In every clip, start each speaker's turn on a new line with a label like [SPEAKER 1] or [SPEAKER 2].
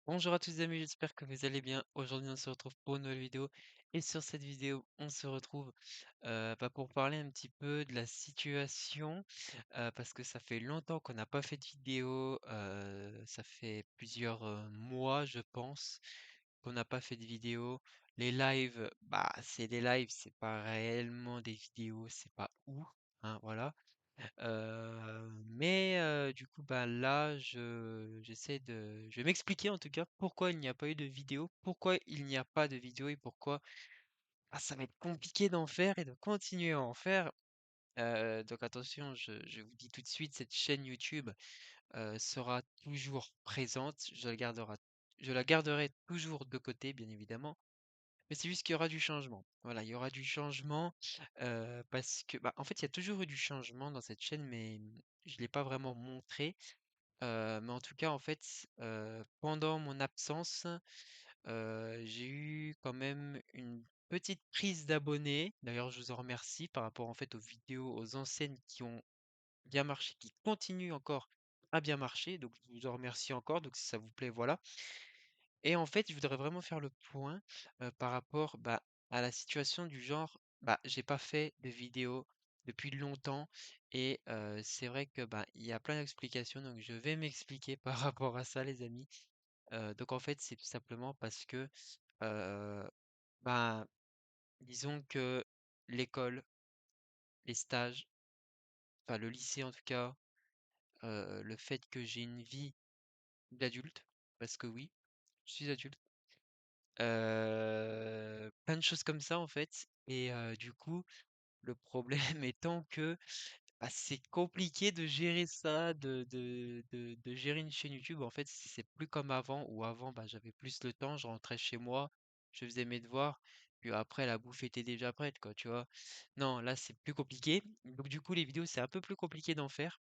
[SPEAKER 1] Bonjour à tous les amis, j'espère que vous allez bien. Aujourd'hui, on se retrouve pour une nouvelle vidéo. Et sur cette vidéo, on se retrouve pour parler un petit peu de la situation. Parce que ça fait longtemps qu'on n'a pas fait de vidéo. Ça fait plusieurs mois, je pense, qu'on n'a pas fait de vidéo. Les lives, bah, c'est des lives, c'est pas réellement des vidéos, c'est pas ouf, hein, voilà. Du coup, bah, là, je vais m'expliquer en tout cas pourquoi il n'y a pas eu de vidéo, pourquoi il n'y a pas de vidéo et pourquoi ça va être compliqué d'en faire et de continuer à en faire. Donc attention, je vous dis tout de suite, cette chaîne YouTube sera toujours présente. Je la garderai toujours de côté, bien évidemment. Mais c'est juste qu'il y aura du changement. Voilà, il y aura du changement parce que, bah, en fait, il y a toujours eu du changement dans cette chaîne, mais je ne l'ai pas vraiment montré. Mais en tout cas, en fait, pendant mon absence, j'ai eu quand même une petite prise d'abonnés. D'ailleurs, je vous en remercie par rapport en fait aux vidéos, aux anciennes qui ont bien marché, qui continuent encore à bien marcher. Donc, je vous en remercie encore. Donc, si ça vous plaît, voilà. Et en fait, je voudrais vraiment faire le point, par rapport, bah, à la situation du genre, bah, j'ai pas fait de vidéo depuis longtemps et c'est vrai que, bah, il y a plein d'explications, donc je vais m'expliquer par rapport à ça les amis. Donc en fait, c'est tout simplement parce que, heu, bah, disons que l'école, les stages, enfin le lycée en tout cas, le fait que j'ai une vie d'adulte, parce que oui, je suis adulte. Plein de choses comme ça en fait et du coup, le problème étant que, bah, c'est compliqué de gérer ça, de gérer une chaîne YouTube. En fait, c'est plus comme avant où avant, bah, j'avais plus le temps, je rentrais chez moi, je faisais mes devoirs, puis après la bouffe était déjà prête quoi, tu vois? Non, là, c'est plus compliqué. Donc du coup, les vidéos, c'est un peu plus compliqué d'en faire.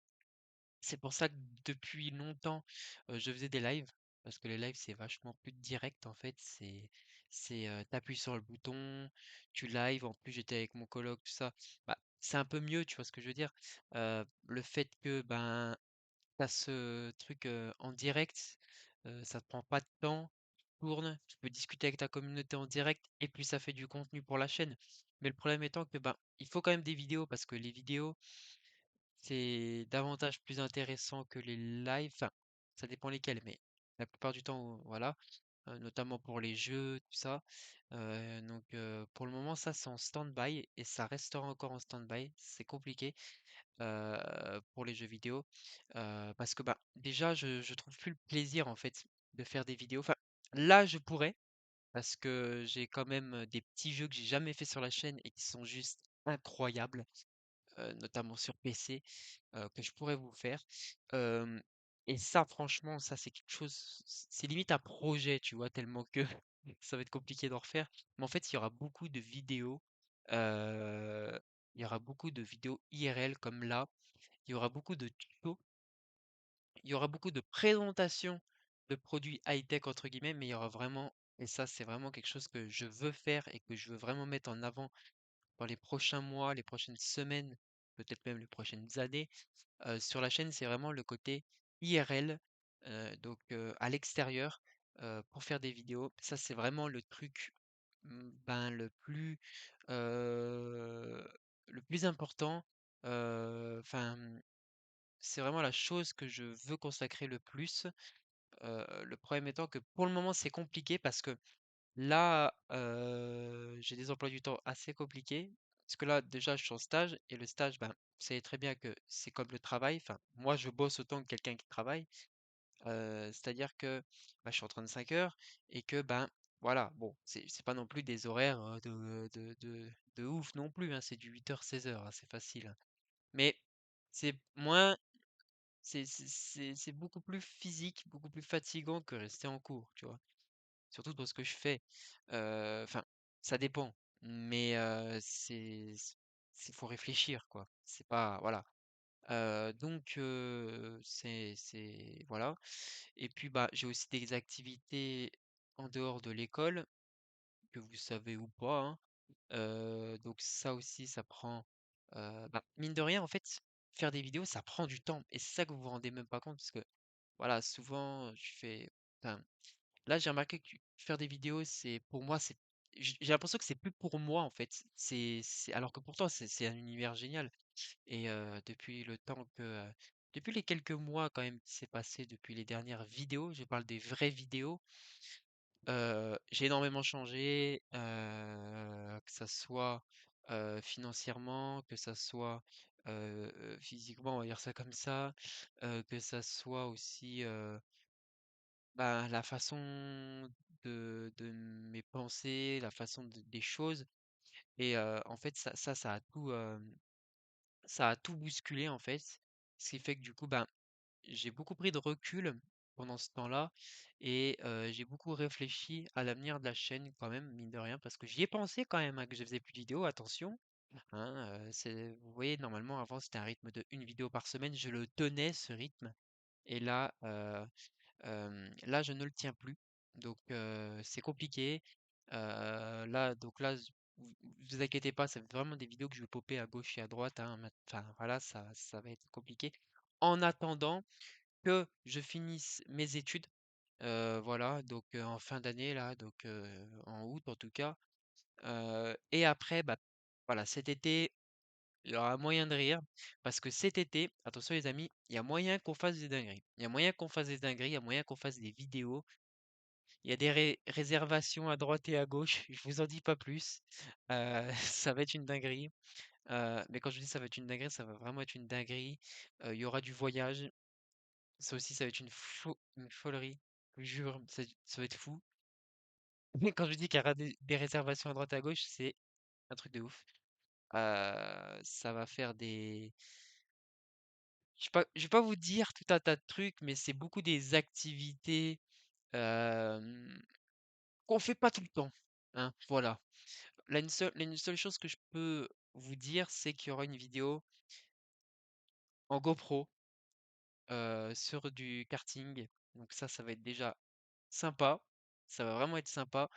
[SPEAKER 1] C'est pour ça que depuis longtemps, je faisais des lives, parce que les lives, c'est vachement plus direct en fait. Tu sur le bouton, tu live. En plus, j'étais avec mon coloc, tout ça. Bah, c'est un peu mieux, tu vois ce que je veux dire? Le fait que, ben, tu ce truc, en direct, ça te prend pas de temps, tu tournes, tu peux discuter avec ta communauté en direct et puis ça fait du contenu pour la chaîne. Mais le problème étant que, ben, il faut quand même des vidéos parce que les vidéos c'est davantage plus intéressant que les lives, enfin, ça dépend lesquels, mais la plupart du temps, voilà, notamment pour les jeux, tout ça. Pour le moment, ça, c'est en stand-by et ça restera encore en stand-by. C'est compliqué pour les jeux vidéo parce que bah, déjà, je trouve plus le plaisir en fait de faire des vidéos. Enfin, là, je pourrais parce que j'ai quand même des petits jeux que j'ai jamais fait sur la chaîne et qui sont juste incroyables, notamment sur PC que je pourrais vous faire. Hem et ça franchement, ça c'est quelque chose c'est limite un projet, tu vois? Tellement que ça va être compliqué d'en refaire. Mais en fait, il y aura beaucoup de vidéos, heu, il y aura beaucoup de vidéos IRL comme là. Il y aura beaucoup de tutos, il y aura beaucoup de présentations de produits «high-tech» entre guillemets, mais il y aura vraiment et ça, c'est vraiment quelque chose que je veux faire et que je veux vraiment mettre en avant dans les prochains mois, les prochaines semaines, peut-être même les prochaines années. Sur la chaîne, c'est vraiment le côté IRL, à l'extérieur, pour faire des vidéos. Ça, c'est vraiment le truc, ben, heu, le plus important, enfin, c'est vraiment la chose que je veux consacrer le plus. Le problème étant que pour le moment, c'est compliqué parce que là, j'ai des emplois du temps assez compliqués. Parce que là, déjà, je suis en stage et le stage, ben, vous savez très bien que c'est comme le travail. Enfin, moi, je bosse autant que quelqu'un qui travaille. C'est-à-dire que bah, je suis en 35 heures et que, ben, voilà, bon, c'est pas non plus des horaires de ouf non plus, hein, c'est du 8 heures 16 heures, hein, c'est facile, hein. Mais c'est moins, c'est beaucoup plus physique, beaucoup plus fatigant que rester en cours, tu vois. Surtout dans ce que je fais. Enfin, ça dépend, mais faut réfléchir, quoi. C'est pas voilà. C'est voilà et puis, bah, j'ai aussi des activités en dehors de l'école, que vous savez ou pas, hein. Donc ça aussi, ça prend, bah, mine de rien, en fait, faire des vidéos, ça prend du temps et c'est ça que vous vous rendez même pas compte parce que, voilà, souvent, je fais enfin Là, j'ai remarqué que faire des vidéos, c'est pour moi, j'ai l'impression que c'est plus pour moi en fait. Alors que pourtant c'est un univers génial. Et depuis le temps que depuis les quelques mois quand même qui s'est passé depuis les dernières vidéos, je parle des vraies vidéos, j'ai énormément changé, que ça soit financièrement, que ça soit physiquement, on va dire ça comme ça, que ça soit aussi bah, la façon de mes pensées, la façon des choses. Et en fait, ça a tout, ça a tout bousculé en fait. Ce qui fait que du coup, ben, j'ai beaucoup pris de recul pendant ce temps-là et j'ai beaucoup réfléchi à l'avenir de la chaîne quand même, mine de rien, parce que j'y ai pensé quand même hein, que je faisais plus de vidéos, attention. Hein, vous voyez, normalement, avant, c'était un rythme de une vidéo par semaine, je le tenais ce rythme. Et là, là, je ne le tiens plus. Donc, c'est compliqué. Vous vous inquiétez pas, c'est vraiment des vidéos que je vais popper à gauche et à droite. Hein, enfin, voilà, ça va être compliqué. En attendant que je finisse mes études, voilà, donc en fin d'année, là, donc en août en tout cas. Et après, bah, voilà, cet été, il y aura moyen de rire parce que cet été, attention les amis, il y a moyen qu'on fasse des dingueries. Il y a moyen qu'on fasse des dingueries, il y a moyen qu'on fasse des vidéos. Il y a des réservations à droite et à gauche. Je vous en dis pas plus. Ça va être une dinguerie. Mais quand je dis ça va être une dinguerie, ça va vraiment être une dinguerie. Il y aura du voyage. Ça aussi, ça va être une folerie. Je vous jure, ça va être fou. Mais quand je dis qu'il y aura des réservations à droite et à gauche, c'est un truc de ouf. Ça va faire des, je vais pas vous dire tout un tas de trucs, mais c'est beaucoup des activités qu'on fait pas tout le temps. Hein, voilà. Là, une seule chose que je peux vous dire, c'est qu'il y aura une vidéo en GoPro sur du karting. Donc ça va être déjà sympa. Ça va vraiment être sympa.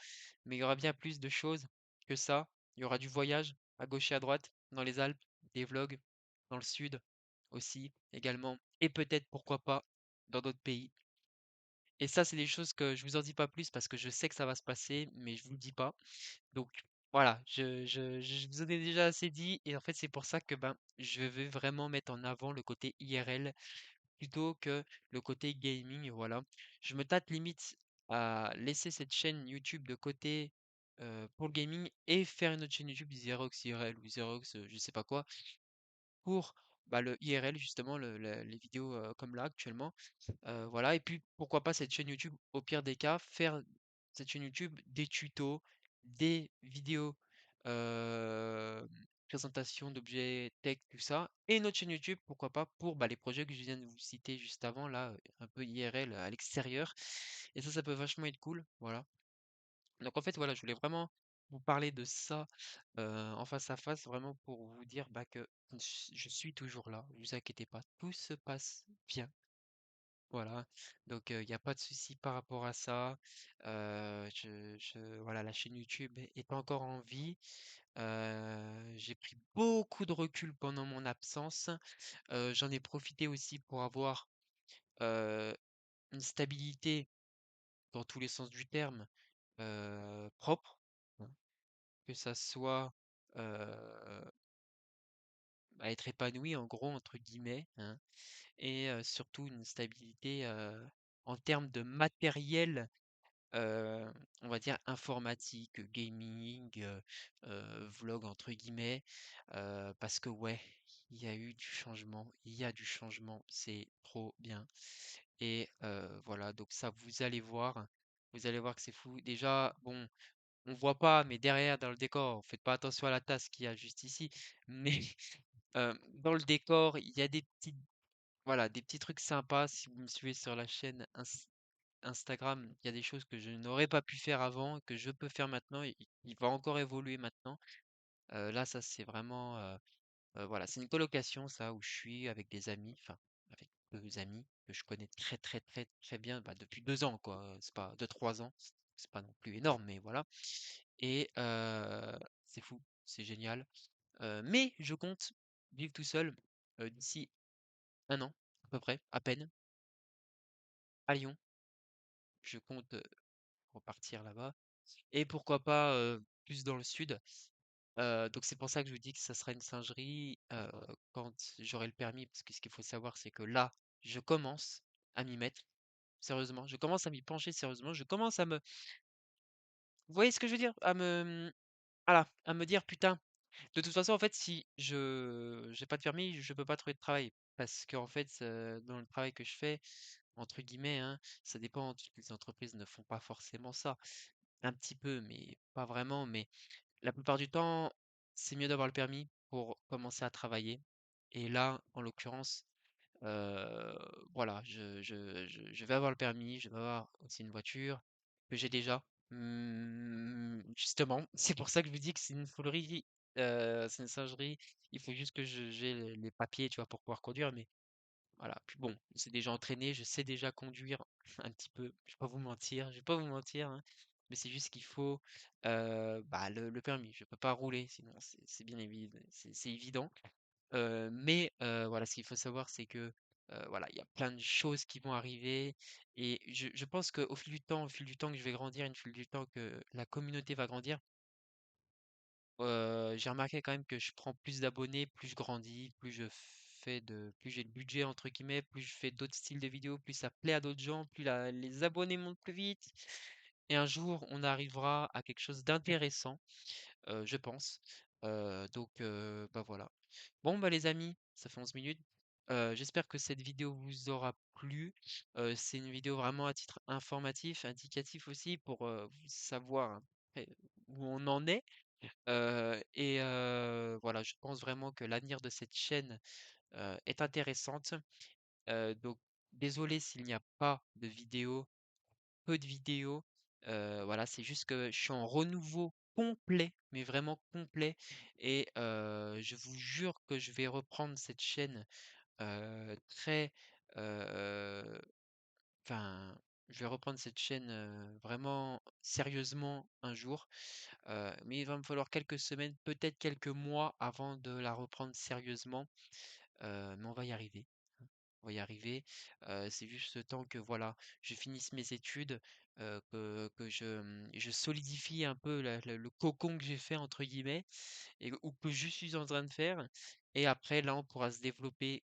[SPEAKER 1] Mais il y aura bien plus de choses que ça. Il y aura du voyage à gauche et à droite dans les Alpes, des vlogs dans le sud aussi également. Et peut-être, pourquoi pas, dans d'autres pays. Et ça, c'est des choses que je vous en dis pas plus parce que je sais que ça va se passer, mais je vous le dis pas. Donc voilà, je vous en ai déjà assez dit et en fait c'est pour ça que ben je veux vraiment mettre en avant le côté IRL plutôt que le côté gaming, voilà. Je me tâte limite à laisser cette chaîne YouTube de côté pour le gaming et faire une autre chaîne YouTube Xerox IRL ou Xerox je sais pas quoi pour bah, le IRL justement les vidéos comme là actuellement. Voilà, et puis pourquoi pas cette chaîne YouTube, au pire des cas, faire cette chaîne YouTube des tutos, des vidéos, euh, présentation d'objets tech, tout ça, et une autre chaîne YouTube, pourquoi pas, pour bah, les projets que je viens de vous citer juste avant, là, un peu IRL à l'extérieur. Et ça peut vachement être cool, voilà. Donc en fait, voilà, je voulais vraiment vous parler de ça en face à face, vraiment pour vous dire bah, que je suis toujours là, ne vous inquiétez pas, tout se passe bien. Voilà, donc il n'y a pas de souci par rapport à ça. Voilà, la chaîne YouTube est encore en vie. J'ai pris beaucoup de recul pendant mon absence. J'en ai profité aussi pour avoir euh, une stabilité dans tous les sens du terme propre, hein, que ça soit à être épanoui en gros entre guillemets, hein, et surtout une stabilité en termes de matériel heu, on va dire informatique, gaming, vlog entre guillemets, parce que ouais, il y a du changement, c'est trop bien et voilà, donc ça vous allez voir que c'est fou. Déjà, bon, on voit pas, mais derrière dans le décor, faites pas attention à la tasse qu'il y a juste ici, mais dans le décor, il y a des petits voilà, des petits trucs sympas si vous me suivez sur la chaîne Instagram, il y a des choses que je n'aurais pas pu faire avant, que je peux faire maintenant, et il va encore évoluer maintenant. Là, ça c'est vraiment, voilà, c'est une colocation ça où je suis avec des amis, enfin avec 2 amis que je connais très très très très bien, bah, depuis 2 ans quoi, c'est pas 2 3 ans, c'est pas non plus énorme, mais voilà. Et c'est fou, c'est génial. Mais je compte vivre tout seul d'ici 1 an à peu près, à peine, à Lyon. Je compte. repartir là-bas et pourquoi pas, plus dans le sud. Donc c'est pour ça que je vous dis que ça sera une singerie, quand j'aurai le permis parce que ce qu'il faut savoir, c'est que là, je commence à m'y mettre sérieusement. Je commence à m'y pencher sérieusement. Je commence à me vous voyez ce que je veux dire? Voilà, à me dire: «Putain, de toute façon, en fait, si je j'ai pas de permis, je peux pas trouver de travail». Parce qu'en fait, dans le travail que je fais, entre guillemets, hein, ça dépend, toutes les entreprises ne font pas forcément ça. Un petit peu, mais pas vraiment, mais la plupart du temps, c'est mieux d'avoir le permis pour commencer à travailler. Et là, en l'occurrence, Heu, voilà, je vais avoir le permis, je vais avoir aussi une voiture que j'ai déjà. Justement, c'est pour ça que je vous dis que c'est une foulerie, c'est une singerie. Il faut juste que je j'ai les papiers, tu vois, pour pouvoir conduire, mais voilà. Puis bon, c'est déjà entraîné, je sais déjà conduire un petit peu, je vais pas vous mentir, hein, mais c'est juste qu'il faut, bah, le permis. Je peux pas rouler sinon, c'est bien évident, c'est évident. Mais voilà, ce qu'il faut savoir, c'est que, voilà, il y a plein de choses qui vont arriver et je pense qu'au fil du temps que je vais grandir et au fil du temps que la communauté va grandir, j'ai remarqué quand même que je prends plus d'abonnés, plus je grandis, plus j'ai «le budget» entre guillemets, plus je fais d'autres styles de vidéos, plus ça plaît à d'autres gens, plus la les abonnés montent plus vite et un jour, on arrivera à quelque chose d'intéressant, je pense. Bah, voilà. Bon, bah, les amis, ça fait 11 minutes. J'espère que cette vidéo vous aura plu. C'est une vidéo vraiment à titre informatif, indicatif aussi pour, savoir un peu où on en est. Voilà, je pense vraiment que l'avenir de cette chaîne, est intéressante. Donc désolé s'il n'y a pas de vidéos, peu de vidéos. Voilà, c'est juste que je suis en renouveau complet, mais vraiment complet et je vous jure que je vais reprendre cette chaîne, très, heu, enfin, je vais reprendre cette chaîne, vraiment sérieusement un jour, mais il va me falloir quelques semaines, peut-être quelques mois avant de la reprendre sérieusement, mais on va y arriver. On va y arriver. C'est juste le temps que voilà, je finisse mes études, que je solidifie un peu le «cocon» que j'ai fait entre guillemets et ou que je suis en train de faire et après là, on pourra se développer,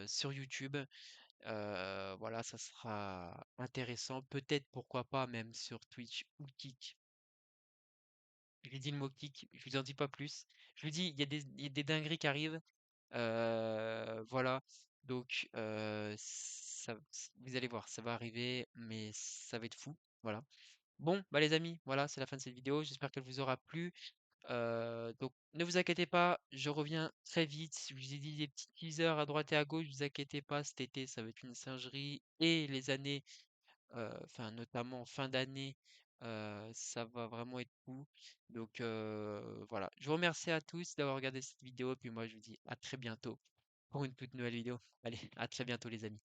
[SPEAKER 1] sur YouTube. Voilà, ça sera intéressant. Peut-être, pourquoi pas, même sur Twitch ou Kick. J'ai dit le mot Kick, je vous en dis pas plus. Je vous dis, il y a des dingueries qui arrivent. Voilà, donc vous allez voir, ça va arriver, mais ça va être fou. Voilà. Bon, bah les amis, voilà, c'est la fin de cette vidéo. J'espère qu'elle vous aura plu. Donc ne vous inquiétez pas, je reviens très vite. Je vous ai dit des petits teasers à droite et à gauche, ne vous inquiétez pas, cet été, ça va être une singerie et les années, enfin notamment en fin d'année, ça va vraiment être fou. Donc voilà. Je vous remercie à tous d'avoir regardé cette vidéo, puis moi je vous dis à très bientôt pour une toute nouvelle vidéo. Allez, à très bientôt les amis.